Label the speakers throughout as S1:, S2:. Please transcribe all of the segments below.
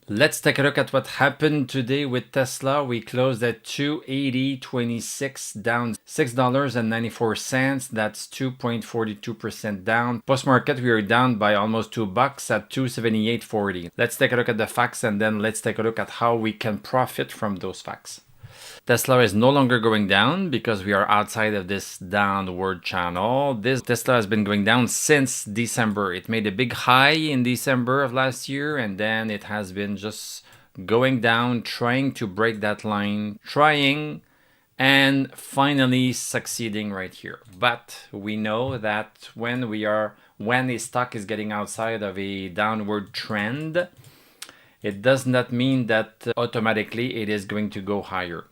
S1: Let's take a look at what happened today with Tesla. We closed at 280.26, down $6.94. That's 2.42% down. Post-market, we are down by almost $2 at 278.40. Let's take a look at the facts and then let's take a look at how we can profit from those facts. Tesla is no longer going down because we are outside of this downward channel. This Tesla has been going down since December. It made a big high in December of last year, and then it has been just going down, trying to break that line, and finally succeeding right here. But we know that when a stock is getting outside of a downward trend, it does not mean that automatically it is going to go higher.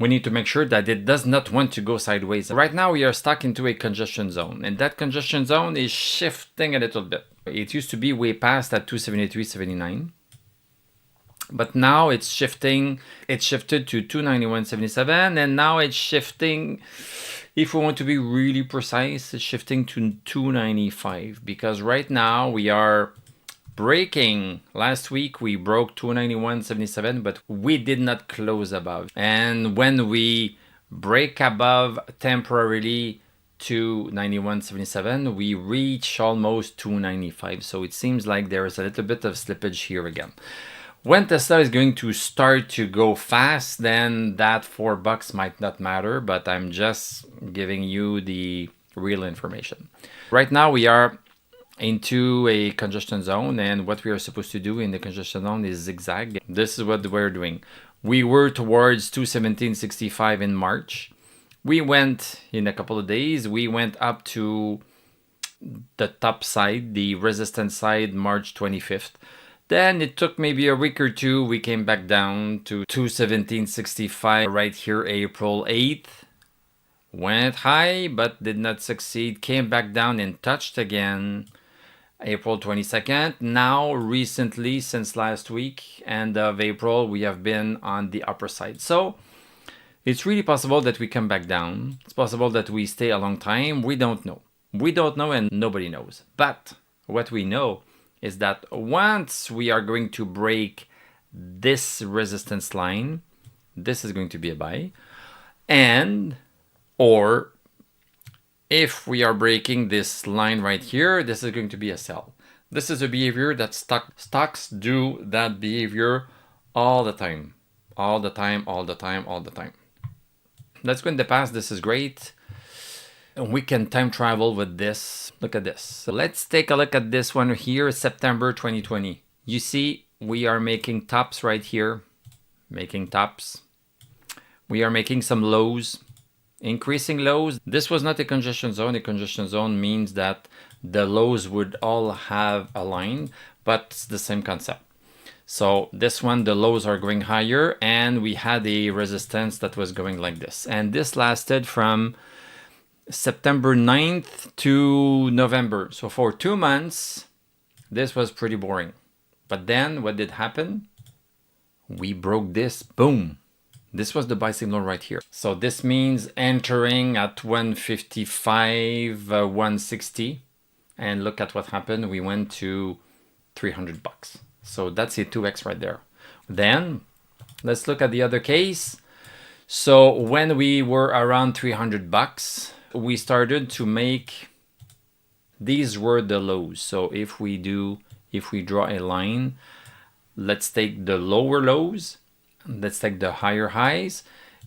S1: We need to make sure that it does not want to go sideways. Right now we are stuck into a congestion zone, and that congestion zone is shifting a little bit. It used to be way past at 273.79, but now it's shifting. It shifted to 291.77, and now it's shifting. If we want to be really precise, it's shifting to 295, because right now we are breaking. Last week we broke 291.77, but we did not close above. And when we break above temporarily 291.77, we reach almost 295. So it seems like there is a little bit of slippage here again. When Tesla is going to start to go fast, then that $4 might not matter, but I'm just giving you the real information. Right now we are into a congestion zone, and what we are supposed to do in the congestion zone is zigzag. This is what we're doing. We were towards 217.65 in March. We went, in a couple of days, we went up to the top side, the resistance side, March 25th. Then it took maybe a week or two. We came back down to 217.65 right here, April 8th. Went high, but did not succeed. Came back down and touched again April 22nd. Now, recently, since last week, end of April, we have been on the upper side. So it's really possible that we come back down. It's possible that we stay a long time. We don't know. We don't know, and nobody knows. But what we know is that once we are going to break this resistance line, this is going to be a buy. Or if we are breaking this line right here, this is going to be a sell. This is a behavior that stocks do that behavior all the time. All the time. Let's go in the past. This is great. And we can time travel with this. Look at this. So let's take a look at this one here, September 2020. You see, we are making tops right here. Making tops. We are making some lows. Increasing lows. This was not a congestion zone. A congestion zone means that the lows would all have a line, but it's the same concept. So this one, the lows are going higher, and we had a resistance that was going like this. And this lasted from September 9th to November. So for 2 months, this was pretty boring. But then what did happen? We broke this. Boom. This was the buy signal right here. So this means entering at 155, 160. And look at what happened. We went to $300. So that's a 2x right there. Then let's look at the other case. So when we were around $300, we started to make, these were the lows. So if we draw a line, let's take the lower lows. Let's take the higher highs.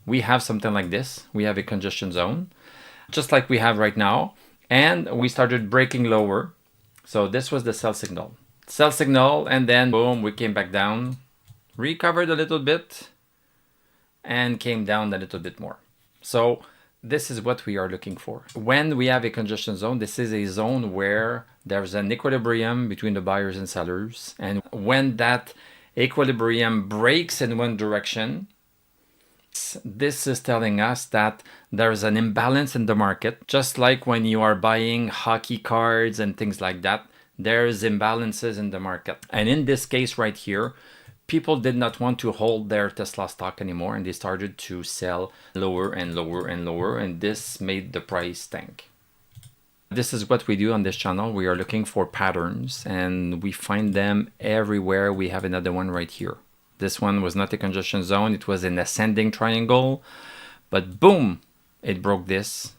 S1: We have something like this. We have a congestion zone, just like we have right now. And we started breaking lower. So this was the sell signal. Sell signal, and then boom, we came back down, recovered a little bit, and came down a little bit more. So this is what we are looking for. When we have a congestion zone, this is a zone where there's an equilibrium between the buyers and sellers. And when that equilibrium breaks in one direction, this is telling us that there's an imbalance in the market. Just like when you are buying hockey cards and things like that, there's imbalances in the market. And in this case right here, people did not want to hold their Tesla stock anymore, and they started to sell lower and lower and lower, and this made the price tank. This is what we do on this channel. We are looking for patterns and we find them everywhere. We have another one right here. This one was not a congestion zone. It was an ascending triangle, but boom, it broke this.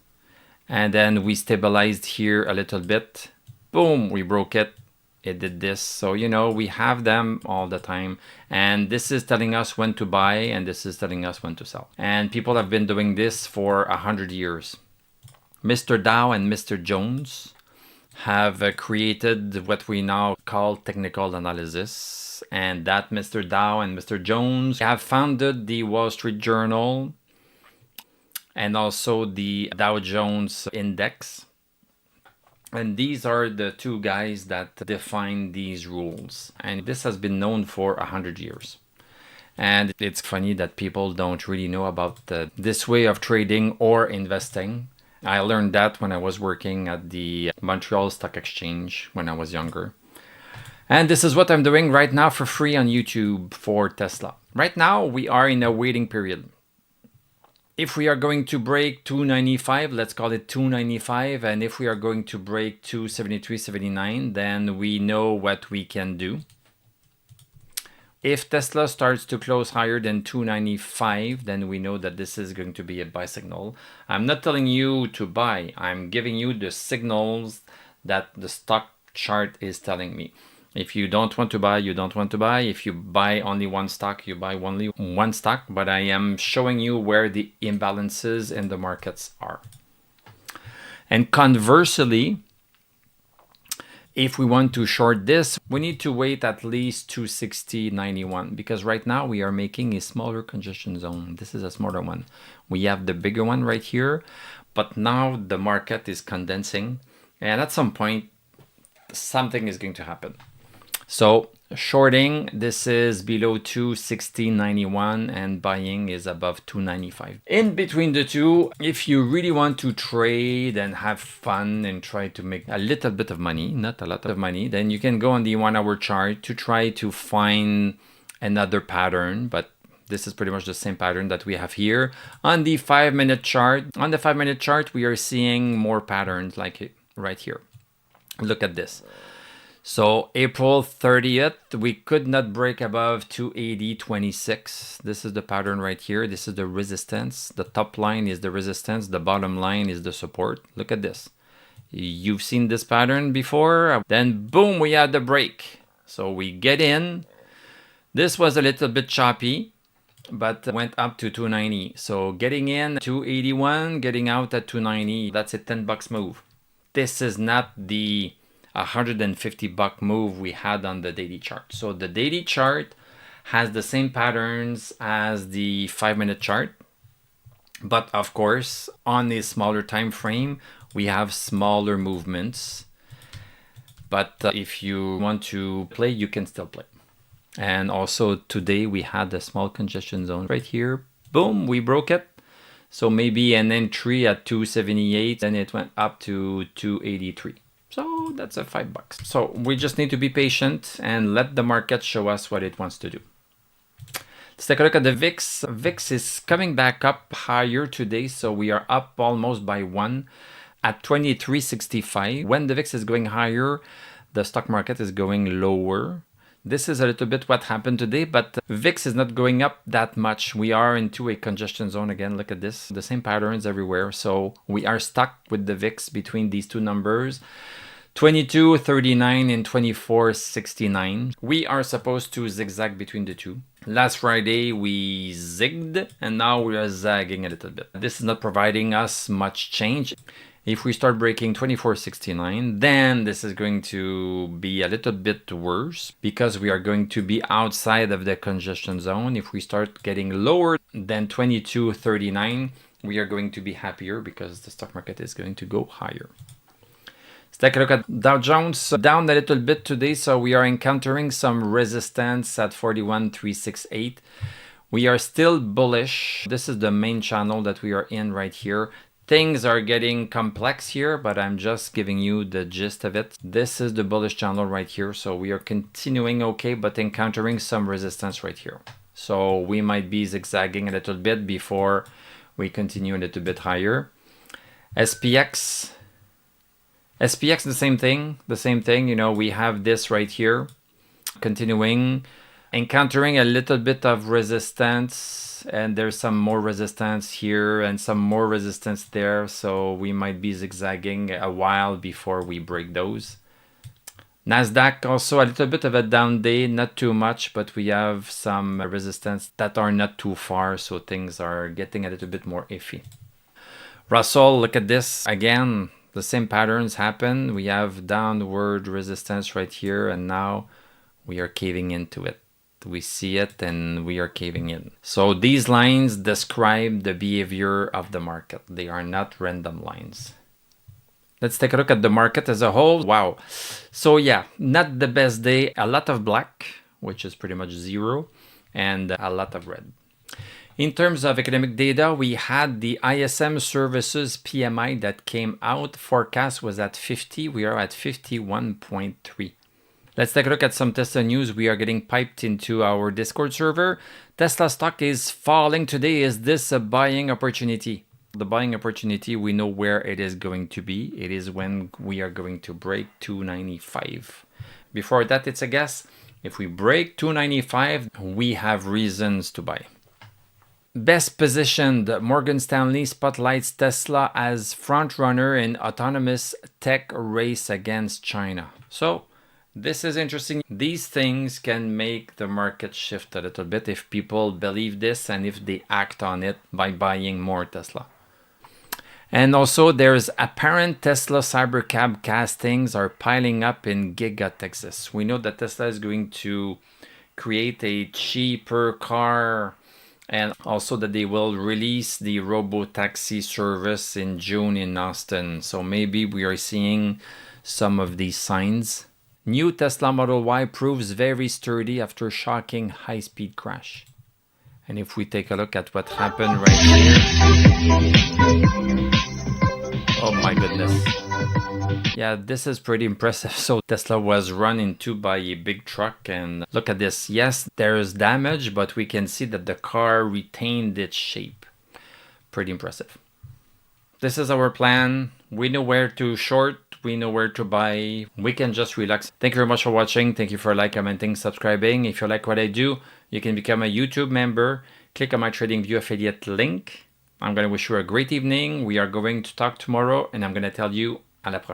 S1: And then we stabilized here a little bit. Boom, we broke it. It did this. So, you know, we have them all the time. And this is telling us when to buy and this is telling us when to sell. And people have been doing this for 100 years. Mr. Dow and Mr. Jones have created what we now call technical analysis. And that Mr. Dow and Mr. Jones have founded the Wall Street Journal and also the Dow Jones Index. And these are the two guys that define these rules. And this has been known for 100 years. And it's funny that people don't really know about this way of trading or investing. I learned that when I was working at the Montreal Stock Exchange when I was younger. And this is what I'm doing right now for free on YouTube for Tesla. Right now, we are in a waiting period. If we are going to break 295, let's call it 295. And if we are going to break 273.79, then we know what we can do. If Tesla starts to close higher than 295, then we know that this is going to be a buy signal. I'm not telling you to buy. I'm giving you the signals that the stock chart is telling me. If you don't want to buy, you don't want to buy. If you buy only one stock, you buy only one stock. But I am showing you where the imbalances in the markets are. And conversely, if we want to short this, we need to wait at least 260.91 because right now we are making a smaller congestion zone. This is a smaller one. We have the bigger one right here, but now the market is condensing. And at some point, something is going to happen. So shorting, this is below 260.91 and buying is above 295. In between the two, if you really want to trade and have fun and try to make a little bit of money, not a lot of money, then you can go on the 1 hour chart to try to find another pattern. But this is pretty much the same pattern that we have here. On the 5-minute chart, we are seeing more patterns like right here. Look at this. So April 30th, we could not break above 280.26. This is the pattern right here. This is the resistance. The top line is the resistance. The bottom line is the support. Look at this. You've seen this pattern before. Then boom, we had the break. So we get in. This was a little bit choppy, but went up to 290. So getting in 281, getting out at 290. That's a $10 move. This is not the $150 move we had on the daily chart. So the daily chart has the same patterns as the 5-minute chart, but of course on a smaller time frame we have smaller movements. But if you want to play, you can still play. And also today we had a small congestion zone right here. Boom, we broke it. So maybe an entry at 278 and it went up to 283. So that's a $5. So we just need to be patient and let the market show us what it wants to do. Let's take a look at the VIX. VIX is coming back up higher today. So we are up almost by 1 at 23.65. When the VIX is going higher, the stock market is going lower. This is a little bit what happened today, but VIX is not going up that much. We are into a congestion zone again. Look at this, the same patterns everywhere. So we are stuck with the VIX between these two numbers, 22.39 and 24.69. We are supposed to zigzag between the two. Last Friday, we zigged and now we are zagging a little bit. This is not providing us much change. If we start breaking 24.69, then this is going to be a little bit worse because we are going to be outside of the congestion zone. If we start getting lower than 22.39, we are going to be happier because the stock market is going to go higher. Let's take a look at Dow Jones. Down a little bit today, so we are encountering some resistance at 41.368. We are still bullish. This is the main channel that we are in right here. Things are getting complex here, but I'm just giving you the gist of it. This is the bullish channel right here. So we are continuing okay, but encountering some resistance right here. So we might be zigzagging a little bit before we continue a little bit higher. SPX SPX, the same thing, you know, we have this right here, continuing, encountering a little bit of resistance, and there's some more resistance here and some more resistance there, so we might be zigzagging a while before we break those. Nasdaq also a little bit of a down day, not too much, but we have some resistance that are not too far, so things are getting a little bit more iffy. Russell, look at this again. The same patterns happen. We have downward resistance right here, and now we are caving into it. We see it and we are caving in. So these lines describe the behavior of the market. They are not random lines. Let's take a look at the market as a whole. Wow. So yeah, not the best day. A lot of black, which is pretty much zero, and a lot of red. In terms of economic data, we had the ISM services PMI that came out. Forecast was at 50. We are at 51.3. Let's take a look at some Tesla news. We are getting piped into our Discord server. Tesla stock is falling today. Is this a buying opportunity? The buying opportunity, we know where it is going to be. It is when we are going to break 295. Before that, it's a guess. If we break 295, we have reasons to buy. Best positioned, Morgan Stanley spotlights Tesla as frontrunner in autonomous tech race against China. So this is interesting. These things can make the market shift a little bit if people believe this and if they act on it by buying more Tesla. And also there's apparent Tesla Cybercab castings are piling up in Giga, Texas. We know that Tesla is going to create a cheaper car, and also that they will release the robo-taxi service in June in Austin. So maybe we are seeing some of these signs. New Tesla Model Y proves very sturdy after shocking high-speed crash. And if we take a look at what happened right here. Oh my goodness. Yeah, this is pretty impressive. So Tesla was run into by a big truck, and look at this. Yes, there is damage, but we can see that the car retained its shape. Pretty impressive. This is our plan. We know where to short. We know where to buy. We can just relax. Thank you very much for watching. Thank you for commenting, subscribing. If you like what I do, you can become a YouTube member. Click on my TradingView affiliate link. I'm going to wish you a great evening. We are going to talk tomorrow, and I'm going to tell you à la prochaine.